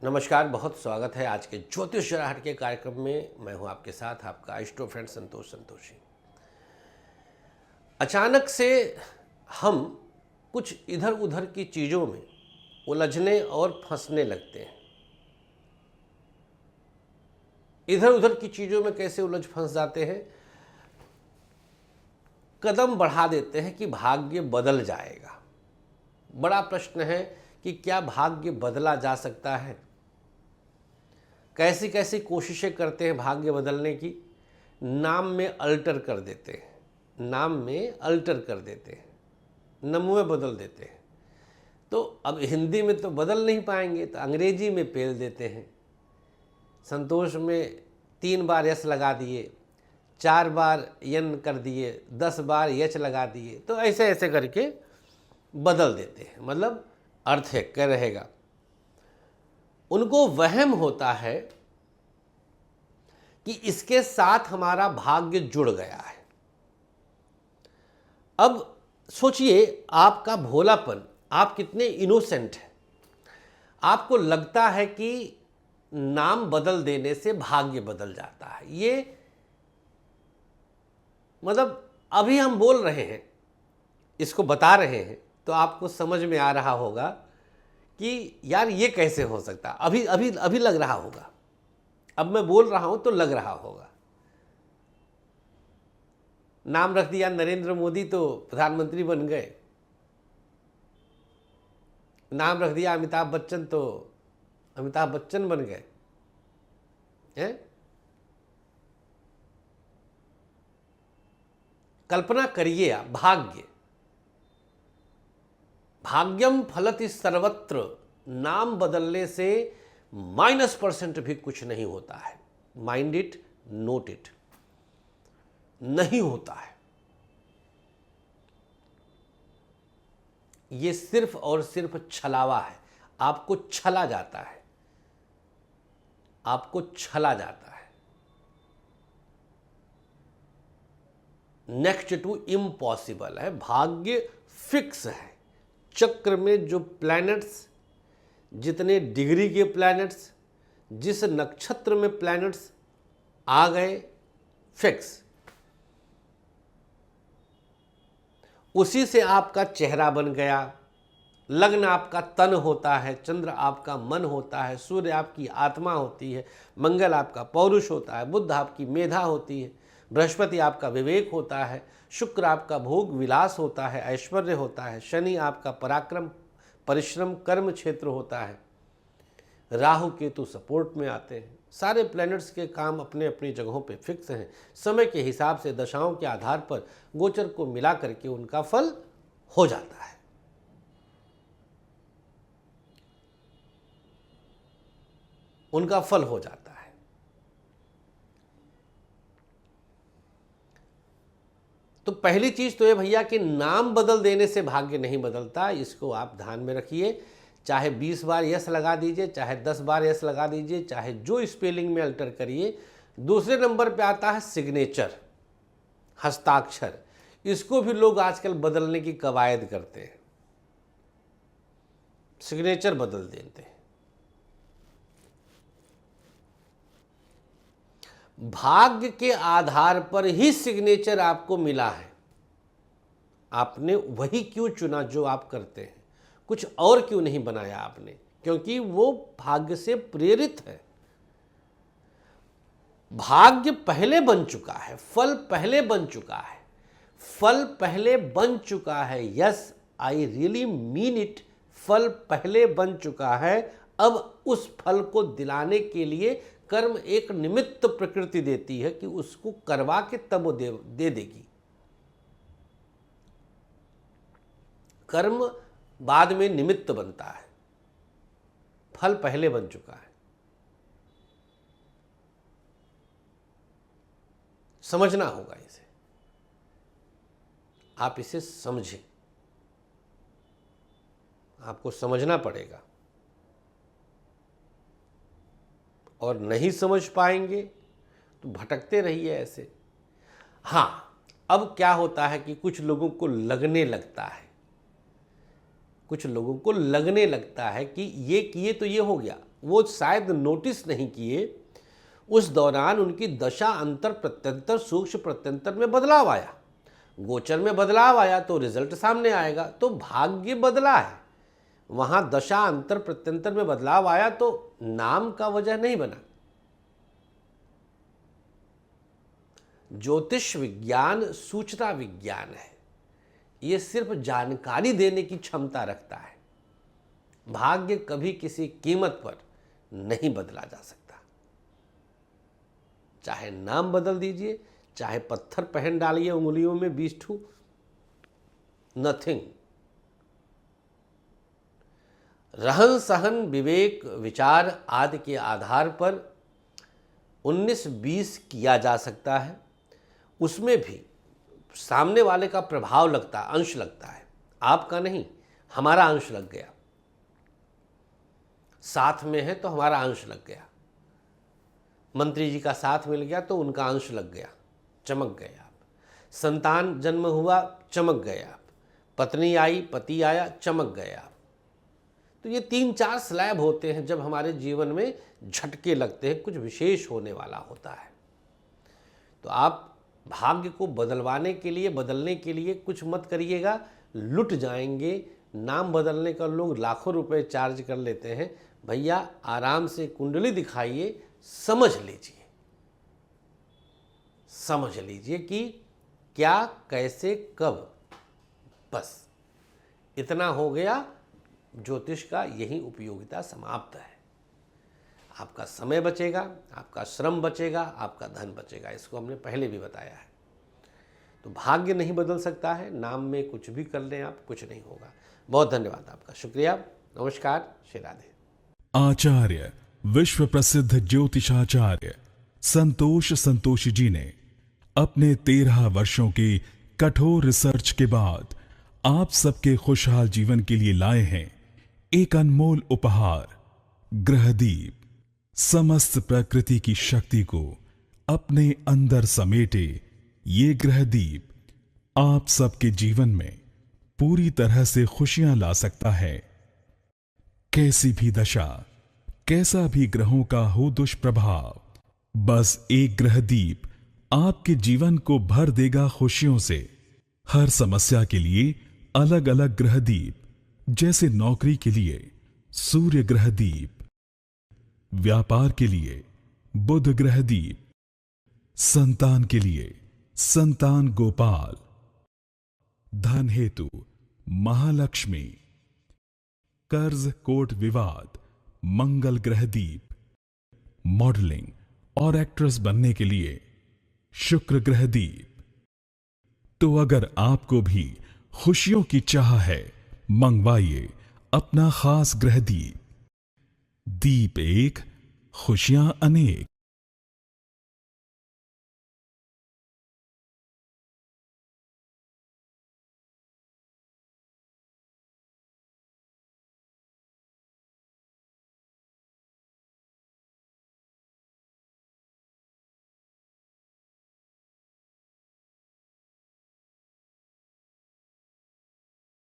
नमस्कार, बहुत स्वागत है आज के ज्योतिष जराहट के कार्यक्रम में। मैं हूं आपके साथ आपका एस्ट्रो फ्रेंड संतोष संतोषी। अचानक से हम कुछ इधर उधर की चीज़ों में उलझने और फंसने लगते हैं। इधर उधर की चीज़ों में कैसे उलझ फंस जाते हैं, कदम बढ़ा देते हैं कि भाग्य बदल जाएगा। बड़ा प्रश्न है कि क्या भाग्य बदला जा सकता है। कैसी कैसी कोशिशें करते हैं भाग्य बदलने की। नाम में अल्टर कर देते हैं, नाम में अल्टर कर देते हैं, नमूने बदल देते हैं। तो अब हिंदी में तो बदल नहीं पाएंगे तो अंग्रेजी में पेल देते हैं। संतोष में 3 बार यस लगा दिए, 4 बार यन कर दिए, 10 बार यच लगा दिए, तो ऐसे ऐसे करके बदल देते हैं। मतलब अर्थ है क्या रहेगा। उनको वहम होता है कि इसके साथ हमारा भाग्य जुड़ गया है। अब सोचिए आपका भोलापन, आप कितने इनोसेंट हैं। आपको लगता है कि नाम बदल देने से भाग्य बदल जाता है। ये मतलब अभी हम बोल रहे हैं, इसको बता रहे हैं तो आपको समझ में आ रहा होगा कि यार ये कैसे हो सकता। अभी अभी अभी लग रहा होगा, अब मैं बोल रहा हूं तो लग रहा होगा। नाम रख दिया नरेंद्र मोदी तो प्रधानमंत्री बन गए, नाम रख दिया अमिताभ बच्चन तो अमिताभ बच्चन बन गए हैं। कल्पना करिए आप, भाग्य, भाग्यम फलति सर्वत्र, नाम बदलने से -% भी कुछ नहीं होता है। माइंड इट, नोट इट, नहीं होता है। ये सिर्फ और सिर्फ छलावा है। आपको छला जाता है, आपको छला जाता है। नेक्स्ट टू इम्पॉसिबल है। भाग्य फिक्स है। चक्र में जो प्लैनेट्स, जितने डिग्री के प्लैनेट्स, जिस नक्षत्र में प्लैनेट्स आ गए, फिक्स, उसी से आपका चेहरा बन गया। लग्न आपका तन होता है, चंद्र आपका मन होता है, सूर्य आपकी आत्मा होती है, मंगल आपका पौरुष होता है, बुध आपकी मेधा होती है, बृहस्पति आपका विवेक होता है, शुक्र आपका भोग विलास होता है, ऐश्वर्य होता है, शनि आपका पराक्रम परिश्रम कर्म क्षेत्र होता है, राहु केतु सपोर्ट में आते हैं। सारे प्लैनेट्स के काम अपने अपनी जगहों पे फिक्स हैं। समय के हिसाब से दशाओं के आधार पर गोचर को मिला करके उनका फल हो जाता है। उनका फल हो जाता है। तो पहली चीज तो ये भैया कि नाम बदल देने से भाग्य नहीं बदलता। इसको आप ध्यान में रखिए। चाहे 20 बार यस लगा दीजिए, चाहे 10 बार यस लगा दीजिए, चाहे जो स्पेलिंग में अल्टर करिए। दूसरे नंबर पे आता है सिग्नेचर, हस्ताक्षर। इसको भी लोग आजकल बदलने की कवायद करते हैं, सिग्नेचर बदल देते हैं। भाग्य के आधार पर ही सिग्नेचर आपको मिला है। आपने वही क्यों चुना जो आप करते हैं, कुछ और क्यों नहीं बनाया आपने? क्योंकि वो भाग्य से प्रेरित है। भाग्य पहले बन चुका है, फल पहले बन चुका है, फल पहले बन चुका है। Yes, I really mean it. फल पहले बन चुका है। अब उस फल को दिलाने के लिए कर्म एक निमित्त प्रकृति देती है कि उसको करवा के तब वो दे देगी। कर्म बाद में निमित्त बनता है, फल पहले बन चुका है। समझना होगा इसे, आप इसे समझें, आपको समझना पड़ेगा। और नहीं समझ पाएंगे तो भटकते रहिए ऐसे। हाँ, अब क्या होता है कि कुछ लोगों को लगने लगता है कि ये किए तो ये हो गया, वो शायद नोटिस नहीं किए, उस दौरान उनकी दशा अंतर प्रत्यंतर सूक्ष्म प्रत्यंतर में बदलाव आया। गोचर में बदलाव आया तो रिजल्ट सामने आएगा। तो भाग्य बदला है, वहां दशा अंतर प्रत्यंतर में बदलाव आया तो नाम का वजह नहीं बना। ज्योतिष विज्ञान सूचना विज्ञान है, ये सिर्फ जानकारी देने की क्षमता रखता है। भाग्य कभी किसी कीमत पर नहीं बदला जा सकता। चाहे नाम बदल दीजिए, चाहे पत्थर पहन डालिए उंगलियों में 20 ठू, नथिंग। रहन सहन विवेक विचार आदि के आधार पर 19-20 किया जा सकता है। उसमें भी सामने वाले का प्रभाव लगता है, अंश लगता है, आपका नहीं, हमारा अंश लग गया। साथ में है तो हमारा अंश लग गया। मंत्री जी का साथ मिल गया तो उनका अंश लग गया, चमक गए आप। संतान जन्म हुआ, चमक गए आप। पत्नी आई, पति आया, चमक गए आप। तो ये 3-4 स्लैब होते हैं जब हमारे जीवन में झटके लगते हैं, कुछ विशेष होने वाला होता है। तो आप भाग्य को बदलवाने के लिए, बदलने के लिए कुछ मत करिएगा, लुट जाएंगे। नाम बदलने का लोग लाखों रुपए चार्ज कर लेते हैं। भैया आराम से कुंडली दिखाइए, समझ लीजिए, समझ लीजिए कि क्या, कैसे, कब, बस इतना हो गया। ज्योतिष का यही उपयोगिता समाप्त है। आपका समय बचेगा, आपका श्रम बचेगा, आपका धन बचेगा। इसको हमने पहले भी बताया है। तो भाग्य नहीं बदल सकता है, नाम में कुछ भी कर लें आप, कुछ नहीं होगा। बहुत धन्यवाद आपका, शुक्रिया, नमस्कार, श्री राधे। आचार्य विश्व प्रसिद्ध ज्योतिषाचार्य संतोष जी ने अपने 13 वर्षों की कठोर रिसर्च के बाद आप सबके खुशहाल जीवन के लिए लाए हैं एक अनमोल उपहार, ग्रहदीप। समस्त प्रकृति की शक्ति को अपने अंदर समेटे ये ग्रहदीप आप सबके जीवन में पूरी तरह से खुशियां ला सकता है। कैसी भी दशा, कैसा भी ग्रहों का हो दुष्प्रभाव, बस एक ग्रहदीप आपके जीवन को भर देगा खुशियों से। हर समस्या के लिए अलग अलग ग्रहदीप, जैसे नौकरी के लिए सूर्य ग्रहदीप, व्यापार के लिए बुध ग्रहदीप, संतान के लिए संतान गोपाल, धन हेतु महालक्ष्मी, कर्ज कोर्ट विवाद मंगल ग्रहदीप, मॉडलिंग और एक्ट्रेस बनने के लिए शुक्र ग्रहदीप। तो अगर आपको भी खुशियों की चाह है, मंगवाइए अपना खास ग्रहदीप। दीप एक, खुशियां अनेक।